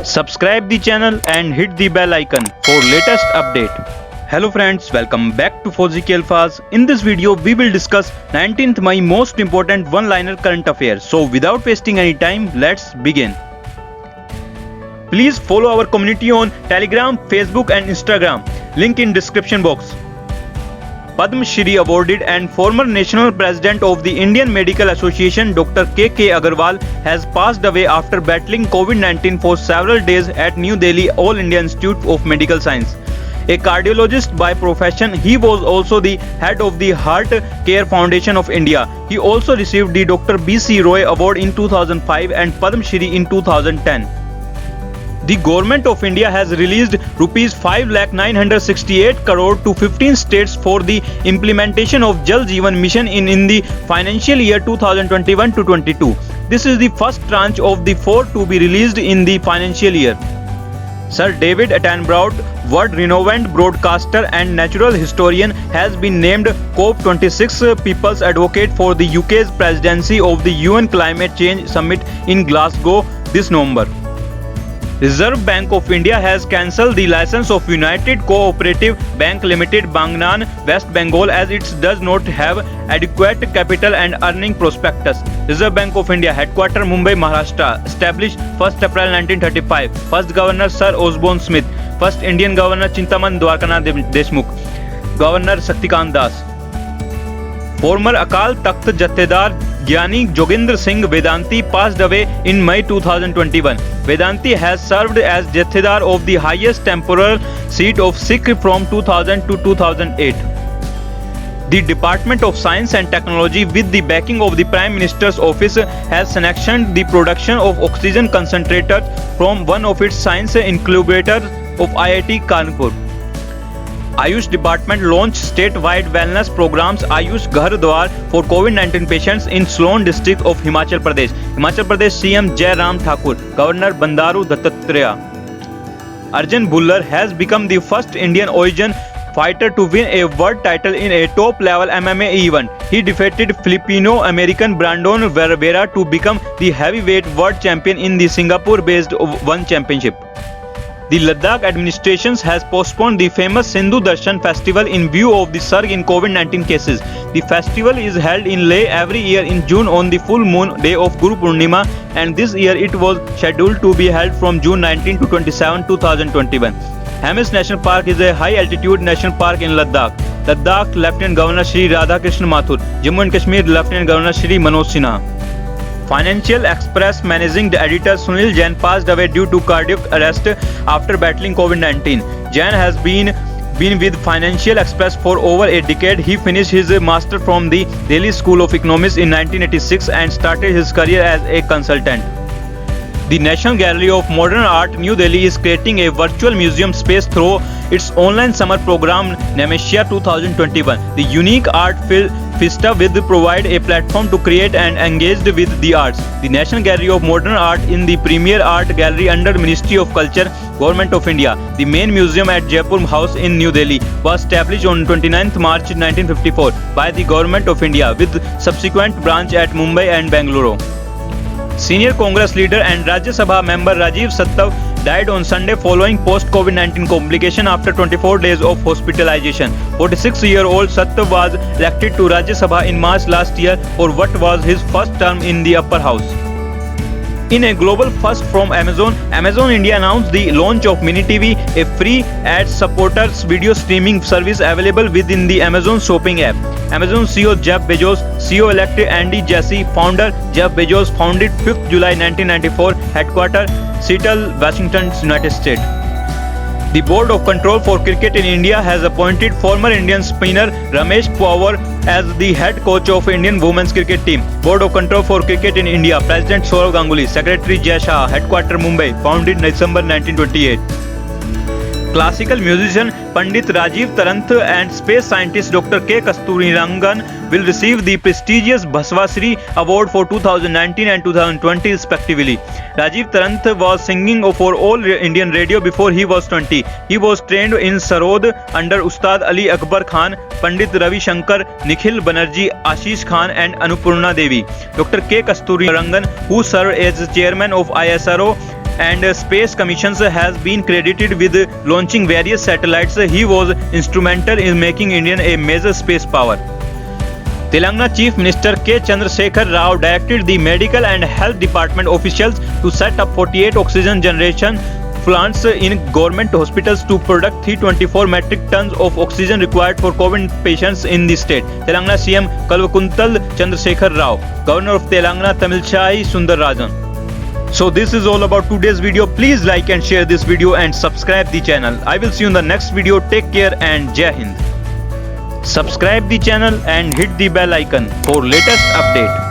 Subscribe the channel and hit the bell icon for latest update. Hello friends, welcome back to Fauzi Alfaz. In this video, we will discuss 19th May most important one-liner current affairs. So without wasting any time, let's begin. Please follow our community on Telegram, Facebook and Instagram. Link in description box. Padma Shri awarded and former National President of the Indian Medical Association Dr. K.K. Agarwal has passed away after battling COVID-19 for several days at New Delhi All India Institute of Medical Science. A cardiologist by profession, he was also the head of the Heart Care Foundation of India. He also received the Dr. B.C. Roy Award in 2005 and Padma Shri in 2010. The Government of India has released Rs 5,968 crore to 15 states for the implementation of Jal Jeevan Mission in the financial year 2021-22. This is the first tranche of the 4 to be released in the financial year. Sir David Attenborough, world-renowned broadcaster and natural historian, has been named COP26 People's Advocate for the UK's presidency of the UN Climate Change Summit in Glasgow this November. Reserve Bank of India has cancelled the license of United Cooperative Bank Limited Bangnan, West Bengal, as it does not have adequate capital and earning prospectus. Reserve Bank of India, headquarters Mumbai, Maharashtra, established 1st April 1935. First Governor Sir Osborne Smith. First Indian Governor Chintaman Dwarkanath Deshmukh. Governor Shaktikant Das. Former Akal Takht Jathedar Gyani Jogendra Singh Vedanti passed away in May 2021. Vedanti has served as Jathedar of the highest temporal seat of Sikh from 2000 to 2008. The Department of Science and Technology, with the backing of the Prime Minister's Office, has sanctioned the production of oxygen concentrators from one of its science incubators of IIT Kanpur. Ayush Department launched state-wide wellness programs Ayush Ghar Dwar for COVID-19 patients in Solan district of Himachal Pradesh. Himachal Pradesh CM Jai Ram Thakur, Governor Bandaru Dattatreya. Arjun Bhullar has become the first Indian origin fighter to win a world title in a top-level MMA event. He defeated Filipino-American Brandon Vera to become the heavyweight world champion in the Singapore-based One Championship. The Ladakh administration has postponed the famous Sindhu Darshan festival in view of the surge in COVID-19 cases. The festival is held in Leh every year in June on the full moon day of Guru Purnima, and this year it was scheduled to be held from June 19 to 27, 2021. Hemis National Park is a high-altitude national park in Ladakh. Ladakh Lieutenant Governor Shri Radhakrishnan Mathur. Jammu and Kashmir Lieutenant Governor Shri Manoj Sinha. Financial Express managing editor Sunil Jain passed away due to cardiac arrest after battling COVID-19. Jain has been with Financial Express for over a decade. He finished his master from the Delhi School of Economics in 1986 and started his career as a consultant. The National Gallery of Modern Art, New Delhi, is creating a virtual museum space through its online summer program Nemesia 2021. The unique art Vista will provide a platform to create and engage with the arts. The National Gallery of Modern Art in the Premier Art Gallery under Ministry of Culture, Government of India. The main museum at Jaipur House in New Delhi was established on 29th March 1954 by the Government of India, with subsequent branch at Mumbai and Bangalore. Senior Congress leader and Rajya Sabha member Rajiv Sattav died on Sunday following post-COVID-19 complication after 24 days of hospitalization. 46-year-old Sattav was elected to Rajya Sabha in March last year for what was his first term in the upper house. In a global first from Amazon, Amazon India announced the launch of Mini TV, a free ad-supported video streaming service available within the Amazon shopping app. Amazon CEO Jeff Bezos, CEO-elect Andy Jassy, founder Jeff Bezos, founded 5th July 1994, headquarters Seattle, Washington, United States. The Board of Control for Cricket in India has appointed former Indian spinner Ramesh Pawar as the head coach of Indian women's cricket team. Board of Control for Cricket in India, President Saurav Ganguly, Secretary Jai Shah, headquarters Mumbai, founded December 1928. Classical musician Pandit Rajiv Taranth and space scientist Dr. K. Kasturirangan will receive the prestigious Bhaswasri Award for 2019 and 2020 respectively. Rajiv Taranth was singing for All Indian Radio before he was 20. He was trained in Sarod under Ustad Ali Akbar Khan, Pandit Ravi Shankar, Nikhil Banerjee, Ashish Khan and Anupurna Devi. Dr. K. Kasturirangan, who served as chairman of ISRO, and Space Commission has been credited with launching various satellites. He was instrumental in making India a major space power. Telangana Chief Minister K. Chandrasekhar Rao directed the medical and health department officials to set up 48 oxygen generation plants in government hospitals to produce 324 metric tons of oxygen required for COVID patients in the state. Telangana CM Kalvakuntal Chandrasekhar Rao, Governor of Telangana Tamilchai Sundararajan. So this is all about today's video. Please like and share this video and subscribe the channel. I will see you in the next video. Take care and Jai Hind. Subscribe the channel and hit the bell icon for latest update.